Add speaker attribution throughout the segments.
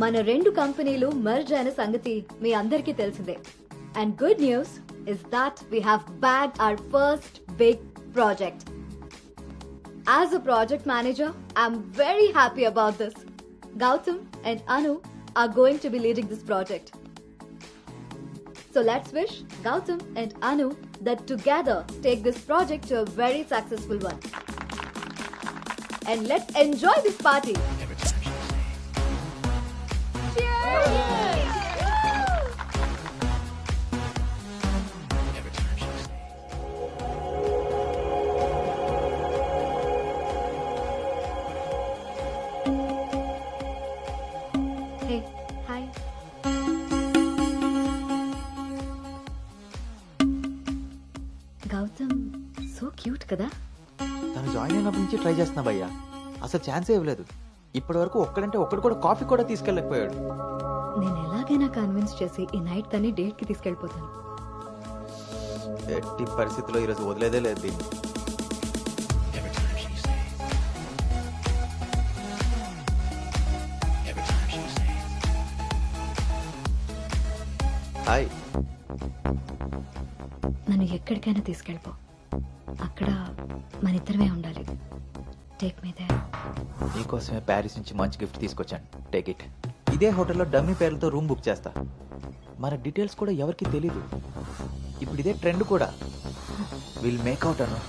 Speaker 1: మన రెండు కంపెనీలు మర్జ్ అయిన సంగతి మీ అందరికీ తెలిసిందే. And good news is that we have bagged our first big project. As a project manager, I'm very happy about this. Gautam and Anu are going to be leading this project. So let's wish Gautam and Anu that together take this project to a very successful one. And let's enjoy this party. Hey, hi. Gautam, so cute kada?
Speaker 2: తను join అయినప్పటి నుంచి try చేస్తున్నా భయ్యా, అసలు ఛాన్సే ఇవ్వలేదు. ఇప్పటి వరకు ఒక్కడంటే ఒక్కడు కూడా కాఫీ కూడా తీసుకెళ్ళకపోయాడు.
Speaker 1: నేను ఎలాగైనా కన్విన్స్ చేసి ఈ నైట్ తన్ని డేట్ కి తీసుకెళ్ళిపోతాను.
Speaker 2: ఎట్టి పరిస్థితిలో ఈరోజు వదిలేదే లేదు దీన్ని. హాయ్.
Speaker 1: నన్ను ఎక్కడికైనా తీసుకెళ్ళిపో, అక్కడ మన ఇద్దరమే ఉండాలి. Take me there.
Speaker 2: నీకోసమే ప్యారిస్ నుంచి మంచి గిఫ్ట్ తీసుకొచ్చాను, టేక్ ఇట్. ఇదే హోటల్లో డమ్మీ పేర్లతో రూమ్ బుక్ చేస్తా. మన డీటెయిల్స్ కూడా ఎవరికి తెలీదు. ఇప్పుడు ఇదే ట్రెండ్ కూడా. Will make out Anu.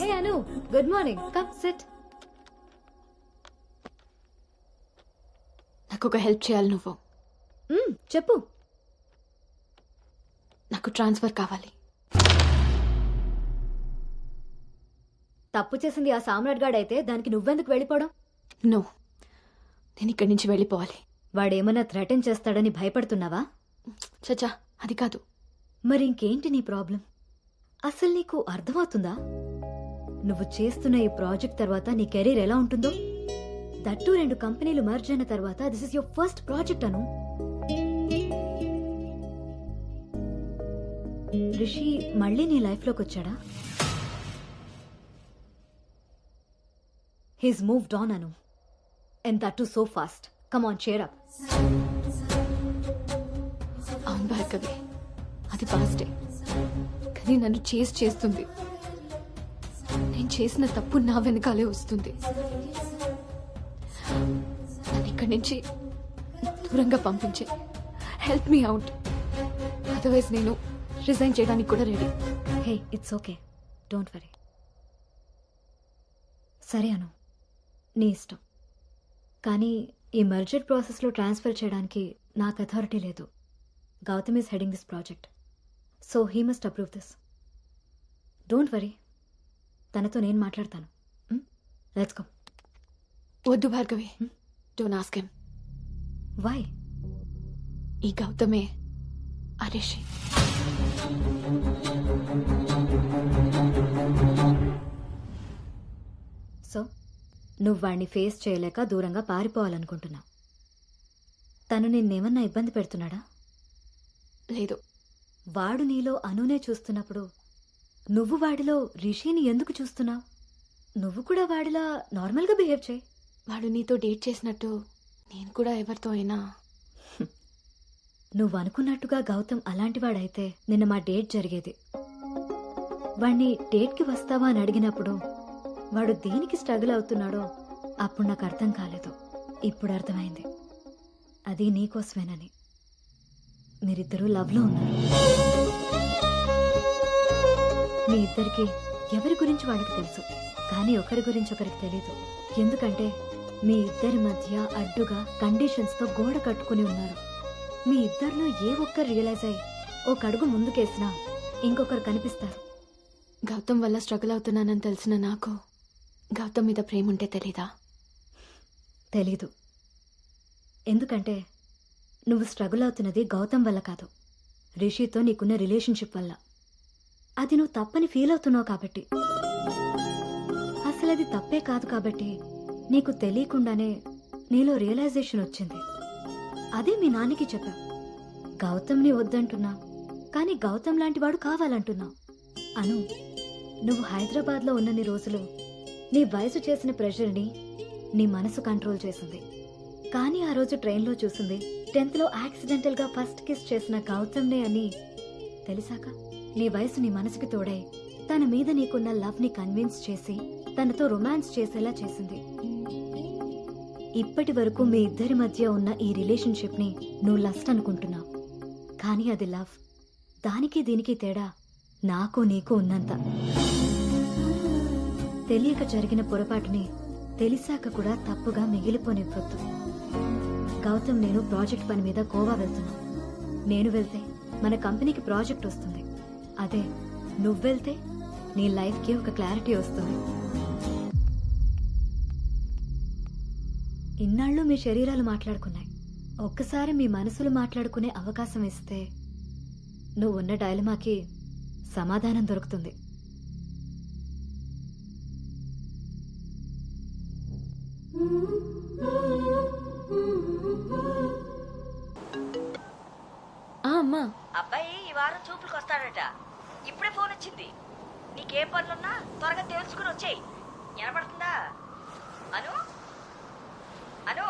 Speaker 1: Hey Anu, good morning. Come sit.
Speaker 3: నాకు ఒక హెల్ప్ చేయాలి నువ్వు.
Speaker 1: చెప్పు.
Speaker 3: నాకు ట్రాన్స్ఫర్ కావాలి.
Speaker 1: తప్పు చేసింది ఆ సామ్రాట్ గాడు అయితే దానికి నువ్వెందుకు వెళ్ళిపోవడం?
Speaker 3: నో, నేను ఇక్కడి నుంచి వెళ్ళిపోవాలి.
Speaker 1: వాడేమన్నా థ్రెటన్ చేస్తాడని భయపడుతున్నావా?
Speaker 3: చచ్చా, అది కాదు.
Speaker 1: మరి ఇంకేంటి నీ ప్రాబ్లం? అసలు నీకు అర్థమవుతుందా నువ్వు చేస్తున్న ఈ ప్రాజెక్ట్ తర్వాత నీ కెరీర్ ఎలా ఉంటుందో? దట్టు రెండు కంపెనీలు మర్జ్ అయిన తర్వాత this is your first project Anu. Rishi మళ్ళీ నీ లైఫ్ లోకి వచ్చాడా? He's moved on Anu, and that too so fast. Come on, cheer up.
Speaker 3: అవును భార్గవి, అది పాస్టే. కానీ నన్ను చేస్తుంది. నేను చేసిన తప్పు నా వెనకాలే వస్తుంది. నన్ను ఇక్కడి నుంచి దూరంగా పంపించే. హెల్ప్ మీ అవుట్, అదర్వైజ్ నేను రిజైన్ చేయడానికి కూడా ready.
Speaker 1: Hey, it's okay, don't worry. సరే అను, నీ ఇష్టం. కానీ ఈ మర్జర్ ప్రాసెస్లో ట్రాన్స్ఫర్ చేయడానికి నాకు అథారిటీ లేదు. Gautam is heading this project, so he must approve this. Don't worry, తనతో నేను మాట్లాడతాను. Let's go.
Speaker 3: వద్దు Bhargavi, don't ask him.
Speaker 1: Why?
Speaker 3: ఈ గౌతమే ఆ రిషి.
Speaker 1: సో నువ్వు వాడిని ఫేస్ చేయలేక దూరంగా పారిపోవాలనుకుంటున్నావు. తను నిన్నేమన్నా ఇబ్బంది పెడుతున్నాడా?
Speaker 3: లేదు.
Speaker 1: వాడు నీలో అనునే చూస్తున్నప్పుడు నువ్వు వాడిలో రిషిని ఎందుకు చూస్తున్నావు? నువ్వు కూడా వాడిలా నార్మల్గా బిహేవ్ చేయి.
Speaker 3: వాడు నీతో డేట్ చేసినట్టు నేను కూడా ఎవరితో అయినా.
Speaker 1: నువ్వు అనుకున్నట్టుగా గౌతమ్ అలాంటివాడైతే నిన్న మా డేట్ జరిగేది. వాణ్ణి డేట్కి వస్తావా అని అడిగినప్పుడు వాడు దేనికి స్ట్రగుల్ అవుతున్నాడో అప్పుడు నాకు అర్థం కాలేదు. ఇప్పుడు అర్థమైంది, అది నీకోసమేనని. మీరిద్దరూ లవ్లో ఉన్నారు. మీ ఇద్దరికి ఎవరి గురించి వాళ్ళకి తెలుసు, కానీ ఒకరి గురించి ఒకరికి తెలీదు. ఎందుకంటే మీ ఇద్దరి మధ్య అడ్డుగా కండిషన్స్తో గోడ కట్టుకుని ఉన్నారు. మీ ఇద్దరిలో ఏ ఒక్కరు రియలైజ్ అయ్యి ఒక అడుగు ముందుకేసినా ఇంకొకరు కనిపిస్తారు.
Speaker 3: గౌతమ్ వల్ల స్ట్రగుల్ అవుతున్నానని తెలిసిన నాకు గౌతమ్ మీద ప్రేమ ఉంటే తెలీదా?
Speaker 1: తెలీదు. ఎందుకంటే నువ్వు స్ట్రగుల్ అవుతున్నది గౌతమ్ వల్ల కాదు, రిషితో నీకున్న రిలేషన్షిప్ వల్ల. అది నువ్వు తప్పని ఫీల్ అవుతున్నావు కాబట్టి. అసలు అది తప్పే కాదు కాబట్టి నీకు తెలియకుండానే నీలో రియలైజేషన్ వచ్చింది. అదే మీ నాన్నకి చెప్పా. గౌతమ్ని వద్దంటున్నా, కానీ గౌతమ్ లాంటి వాడు కావాలంటున్నా. అను, నువ్వు హైదరాబాద్లో ఉన్నన్ని రోజులు నీ వయసు చేసిన ప్రెషర్ని నీ మనసు కంట్రోల్ చేసింది. కానీ ఆ రోజు ట్రైన్లో చూసింది 10th లో యాక్సిడెంటల్గా ఫస్ట్ కిస్ చేసిన గౌతమ్నే అని తెలిసాక నీ వయసు నీ మనసుకి తోడై తన మీద నీకున్న లవ్ని కన్విన్స్ చేసి తనతో రొమాన్స్ చేసేలా చేసింది. ఇప్పటి వరకు మీ ఇద్దరి మధ్య ఉన్న ఈ రిలేషన్షిప్ని నువ్వు లస్ట్ అనుకుంటున్నావు, కానీ అది లవ్. దానికి దీనికి తేడా నాకు నీకు ఉన్నంత. తెలియక జరిగిన పొరపాటుని తెలిసాక కూడా తప్పుగా మిగిలిపోనివ్వద్దు. గౌతమ్, నేను ప్రాజెక్ట్ పని మీద గోవా వెళ్తున్నా. నేను వెళ్తే మన కంపెనీకి ప్రాజెక్ట్ వస్తుంది. అదే నువ్వెళ్తే నీ లైఫ్కి ఒక క్లారిటీ వస్తుంది. ఇన్నాళ్ళు మీ శరీరాలు మాట్లాడుకున్నాయి. ఒక్కసారి మీ మనసులు మాట్లాడుకునే అవకాశం ఇస్తే నువ్వున్న డైలమాకి సమాధానం దొరుకుతుంది.
Speaker 3: అమ్మా,
Speaker 4: అబ్బాయి ఈ వారం చూపులకు వస్తాడట. ఇప్పుడే ఫోన్ వచ్చింది. నీకేం పనులున్నా త్వరగా తెలుసుకుని వచ్చేయి. వినపడుతుందా? అను అను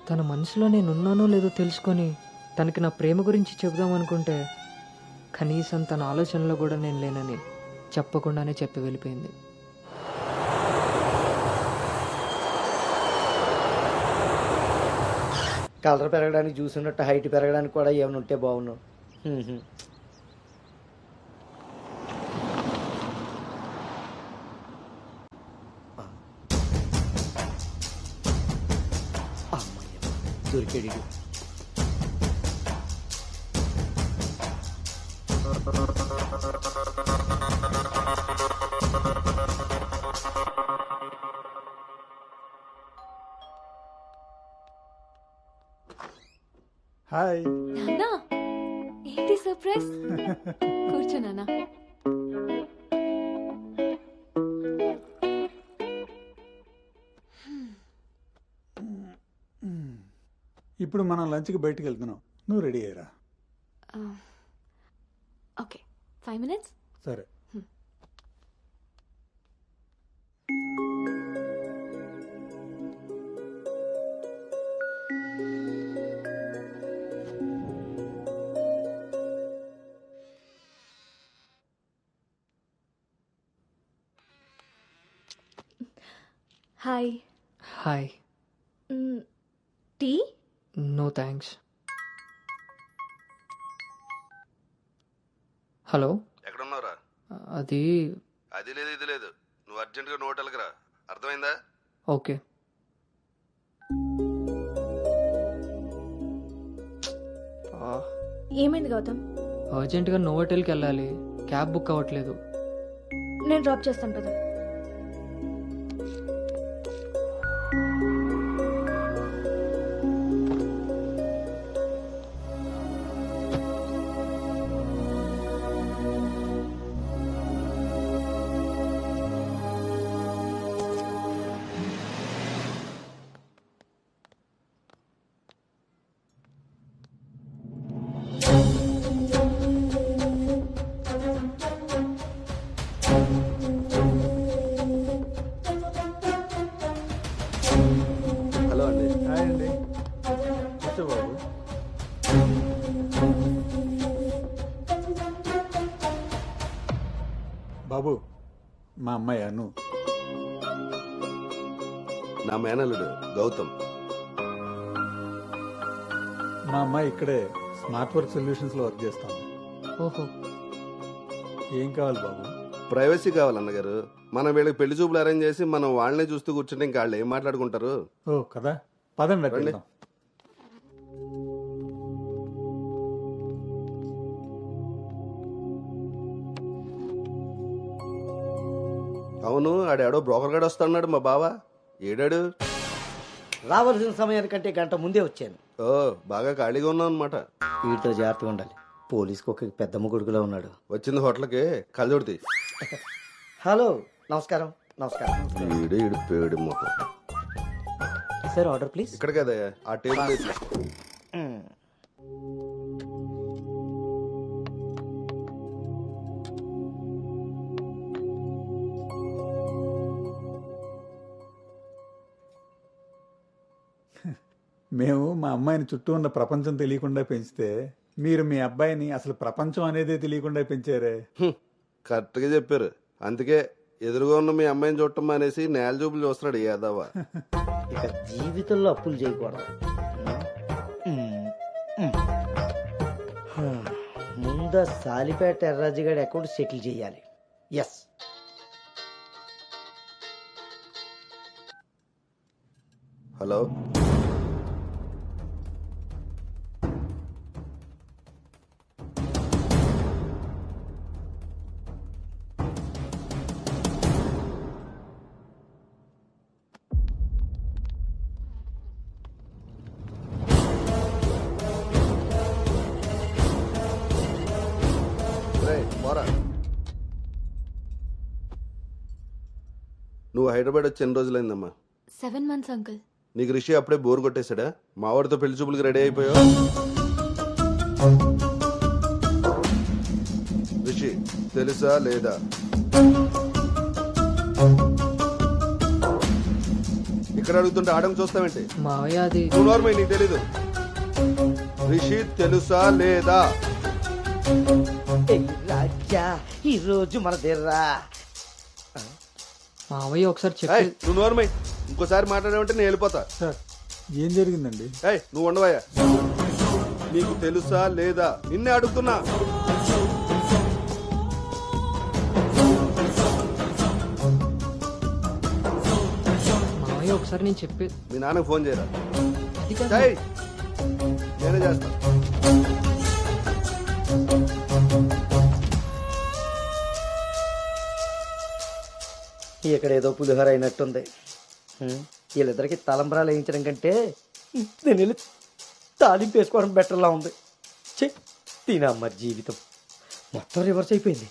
Speaker 5: తన మనసులో నేనున్నానో లేదో తెలుసుకొని తనకి నా ప్రేమ గురించి చెబుదామనుకుంటే కనీసం తన ఆలోచనలో కూడా నేను లేనని చెప్పకుండానే చెప్పి వెళ్ళిపోయింది.
Speaker 6: కలర్ పెరగడానికి చూసినట్టు హైట్ పెరగడానికి కూడా ఏమైనా ఉంటే బాగున్నావు. దొరికాడు.
Speaker 7: హాయ్.
Speaker 3: నాన్నా, ఏంటి సర్ప్రైజ్? కూర్చో నాన్నా.
Speaker 7: ఇప్పుడు మనం లంచ్కి బయటికి వెళ్తున్నాం. నువ్వు రెడీ అయ్యరా.
Speaker 3: Okay, 5 minutes.
Speaker 7: సరే.
Speaker 1: Hi.
Speaker 5: Hi.
Speaker 1: Tea?
Speaker 5: No thanks. Hello,
Speaker 8: ఎక్కడున్నావురా?
Speaker 5: అది
Speaker 8: అది లేదు ఇది లేదు, నువ్వు అర్జెంటుగా నువ్వు హోటల్కి రా. అర్థమైందా?
Speaker 5: ఓకే.
Speaker 3: ఏమైంది గౌతమ్?
Speaker 5: అర్జెంటుగా నోవోటెల్కి వెళ్ళాలి. క్యాబ్ బుక్ అవ్వట్లేదు.
Speaker 3: నేను డ్రాప్ చేస్తాను కదా.
Speaker 7: బాబు మా అమ్మాయి అను.
Speaker 8: నా మేనల్లుడు గౌతమ్.
Speaker 7: మా అమ్మాయి ఇక్కడే స్మార్ట్ వర్క్ సొల్యూషన్స్ లో వర్క్ చేస్తాం.
Speaker 5: ఓహో,
Speaker 7: ఏం కావాలి బాబు?
Speaker 8: ప్రైవసీ కావాలి అన్నగారు. మనం వీళ్ళకి పెళ్లి చూపులు అరేంజ్ చేసి మనం వాళ్ళనే చూస్తూ కూర్చుంటే ఇంకా వాళ్ళు ఏం మాట్లాడుకుంటారు?
Speaker 7: ఓ కదా, పదండి
Speaker 8: రండి.
Speaker 7: వెళ్దాం.
Speaker 8: అవును, ఆడేడో బ్రోకర్ గడు వస్తున్నాడు మా బావ. ఏడాడు?
Speaker 6: రావాల్సిన సమయానికంటే గంట ముందే వచ్చాను.
Speaker 8: ఓ, బాగా ఖాళీగా ఉన్నావు అనమాట.
Speaker 6: వీటితో జాగ్రత్తగా ఉండాలి. పోలీసుకు ఒక పెద్దమ్మ కొడుకులా ఉన్నాడు.
Speaker 8: వచ్చింది హోటల్కి కలజోడితే.
Speaker 6: హలో, నమస్కారం. నమస్కారం.
Speaker 8: ఈడు పేడు మొహం.
Speaker 6: Sir order please.
Speaker 8: ఇక్కడ కదా ఆ టేబుల్ మీద తీసుకో.
Speaker 7: మేము మా అమ్మాయిని చుట్టూ ఉన్న ప్రపంచం తెలియకుండా పెంచితే మీరు మీ అబ్బాయిని అసలు ప్రపంచం అనేదే తెలియకుండా పెంచారే.
Speaker 8: కరెక్ట్గా చెప్పారు. అందుకే ఎదురుగా ఉన్న మీ అమ్మాయిని చూడటం అనేసి నేల చూపులు చూస్తున్నాడు యాదవ.
Speaker 6: ఇక జీవితంలో అప్పులు చేయకూడదు. ముందు సాలిపేట ఎర్రాజుగాడి అకౌంట్ సెటిల్ చేయాలి. ఎస్.
Speaker 8: హలో, పోరా. నువ్వు హైదరాబాద్ వచ్చి ఎన్ని రోజులైందమ్మా?
Speaker 3: 7 months అంకుల్.
Speaker 8: నీకు రిషి అప్పుడే బోర్ కొట్టేశాడా? మావాడితో పెళ్లి చూపులకి రెడీ అయిపోయావు. రిషి తెలుసా లేదా? ఇక్కడ అడుగుతుంటే ఆడం చూస్తావేంటి?
Speaker 5: మావయ్య అది
Speaker 8: నువ్వు నార్మల్, నీకు తెలీదు. రిషి తెలుసా లేదా?
Speaker 6: రాజా, ఈ రోజు మన దేర్రా.
Speaker 5: మావయ్య ఒకసారి
Speaker 8: ఏయ్,
Speaker 5: చెప్పి
Speaker 8: నువ్వు నార్మల్. ఇంకోసారి మాట్లాడామంటే నేను వెళ్ళిపోతా.
Speaker 7: సార్ ఏం జరిగిందండి?
Speaker 8: ఏయ్, నువ్వు ఉండవయ్యా. నీకు తెలుసా లేదా? నిన్నే అడుగుతున్నా.
Speaker 5: మావయ్య ఒకసారి నేను చెప్పి
Speaker 8: మీ నాన్నకు ఫోన్ చేయరా.
Speaker 5: అది కాదు.
Speaker 8: ఏయ్, నేనే చేస్తా.
Speaker 6: ఇక్కడ ఏదో పులిహోర అయినట్టుంది. వీళ్ళిద్దరికి తలంబరాలు వేయించడం కంటే నేను వెళ్ళి తాలింపు వేసుకోవడం బెటర్లా ఉంది. చె తినమ్మ జీవితం మొత్తం రివర్స్ అయిపోయింది.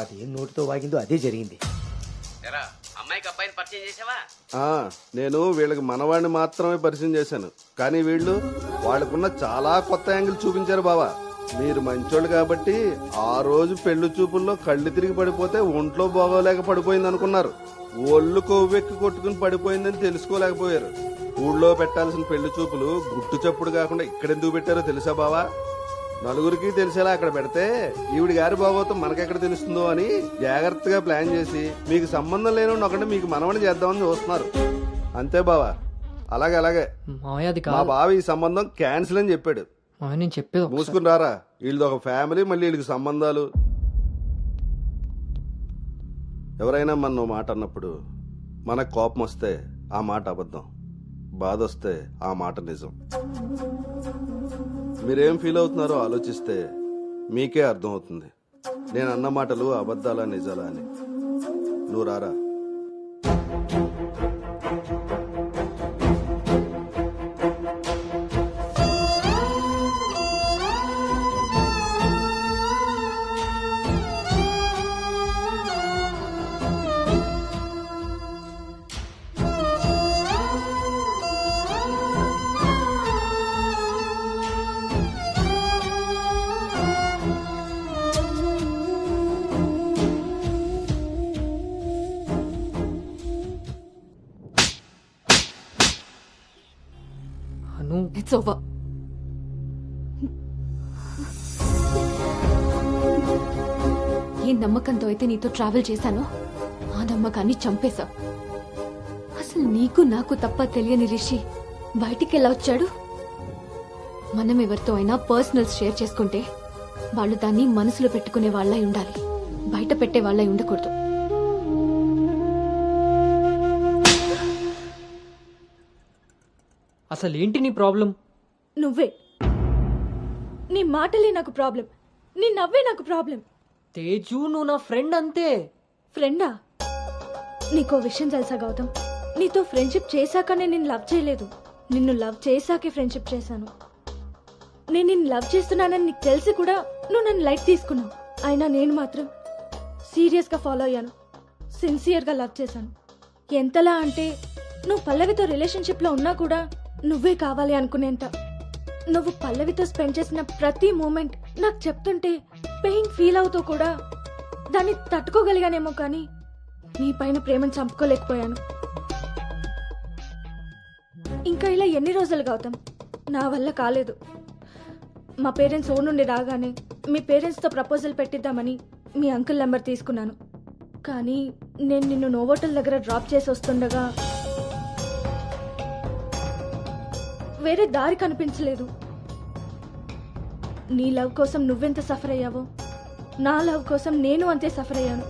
Speaker 6: అదేం నోటితో వాగిందో అదే జరిగింది.
Speaker 8: ఆ, నేను వీళ్ళకి మనవాడిని మాత్రమే పరిచయం చేశాను. కానీ వీళ్ళు వాళ్ళకున్న చాలా కొత్త యాంగిల్ చూపించారు బావా. మీరు మంచోళ్ళు కాబట్టి ఆ రోజు పెళ్లి చూపుల్లో కళ్ళు తిరిగి పడిపోతే ఒంట్లో బాగోలేక పడిపోయింది అనుకున్నారు. ఒళ్ళు కొవ్వెక్కి కొట్టుకుని పడిపోయిందని తెలుసుకోలేకపోయారు. ఊళ్ళో పెట్టాల్సిన పెళ్లి చూపులు గుట్టు చప్పుడు కాకుండా ఇక్కడెందుకు పెట్టారో తెలుసా బావా? నలుగురికి తెలిసేలా అక్కడ పెడితే ఈవిడి గారి బాగోతం మనకెక్కడ తెలుస్తుందో అని జాగ్రత్తగా ప్లాన్ చేసి మీకు సంబంధం లేని ఒకటి మీకు మనవని చేద్దామని చూస్తున్నారు. అంతే బావా. అలాగే
Speaker 5: మావయ్య అది
Speaker 8: మా
Speaker 5: కాదు.
Speaker 8: బావ ఈ సంబంధం క్యాన్సిల్ అని చెప్పాడు.
Speaker 5: మావయ్య నేను చెప్పేది ఒకసారి.
Speaker 8: మూసుకుని రారా. వీళ్ళది ఒక ఫ్యామిలీ, మళ్ళీ వీళ్ళకి సంబంధాలు. ఎవరైనా మన మాట అన్నప్పుడు మనకు కోపం వస్తే ఆ మాట అబద్ధం, బాధ వస్తే ఆ మాట నిజం. మీరేం ఫీల్ అవుతున్నారో ఆలోచిస్తే మీకే అర్థం అవుతుంది నేను అన్న మాటలు అబద్ధాలా నిజాలా అని. నువ్వు రారా.
Speaker 3: అను, ఇట్స్ ఓవర్. ఏ నమ్మకంతో అయితే నీతో ట్రావెల్ చేశానో ఆ నమ్మకాన్ని చంపేశావు. అసలు నీకు నాకు తప్ప తెలియని రిషి బయటికి ఎలా వచ్చాడు? మనం ఎవరితో అయినా పర్సనల్స్ షేర్ చేసుకుంటే వాళ్ళు దాన్ని మనసులో పెట్టుకునే వాళ్ళై ఉండాలి, బయట పెట్టే వాళ్ళై ఉండకూడదు.
Speaker 5: అసలు ఏంటి నీ ప్రాబ్లం?
Speaker 9: నువ్వే. నీ మాటలే నాకు ప్రాబ్లం, నీ నవ్వే నాకు ప్రాబ్లం.
Speaker 5: తేజు, నువ్వు నా ఫ్రెండ్ అంతే.
Speaker 9: ఫ్రెండా? నీకో విషయం తెలుసా గౌతమ్, నీతో ఫ్రెండ్షిప్ చేశాకనే నేను లవ్ చేయలేదు, నిన్ను లవ్ చేశాకే ఫ్రెండ్షిప్ చేశాను. నేను నిన్ను లవ్ చేస్తున్నానని నీకు తెలిసి కూడా నువ్వు నన్ను లైట్ తీసుకున్నావు. అయినా నేను మాత్రం సీరియస్గా ఫాలో అయ్యాను, సిన్సియర్గా లవ్ చేశాను. ఎంతలా అంటే నువ్వు పల్లవితో రిలేషన్షిప్లో ఉన్నా కూడా నువ్వే కావాలి అనుకునేంత. నువ్వు పల్లవితో స్పెండ్ చేసిన ప్రతి మూమెంట్ నాకు చెప్తుంటే పెయిన్ ఫీల్ అవుతూ కూడా దాన్ని తట్టుకోగలిగానేమో, కానీ నీ పైన ప్రేమను చంపుకోలేకపోయాను. ఇంకా ఇలా ఎన్ని రోజులు గౌతమ్? నా వల్ల కాలేదు. మా పేరెంట్స్ ఊరు నుండి రాగానే మీ పేరెంట్స్తో ప్రపోజల్ పెట్టిద్దామని మీ అంకుల్ నెంబర్ తీసుకున్నాను. కానీ నేను నిన్ను నోవోటల్ దగ్గర డ్రాప్ చేసి వస్తుండగా వేరే దారి కనిపించలేదు. నీ లవ్ కోసం నువ్వెంత సఫర్ అయ్యావో నా లవ్ కోసం నేను అంతే సఫర్ అయ్యాను.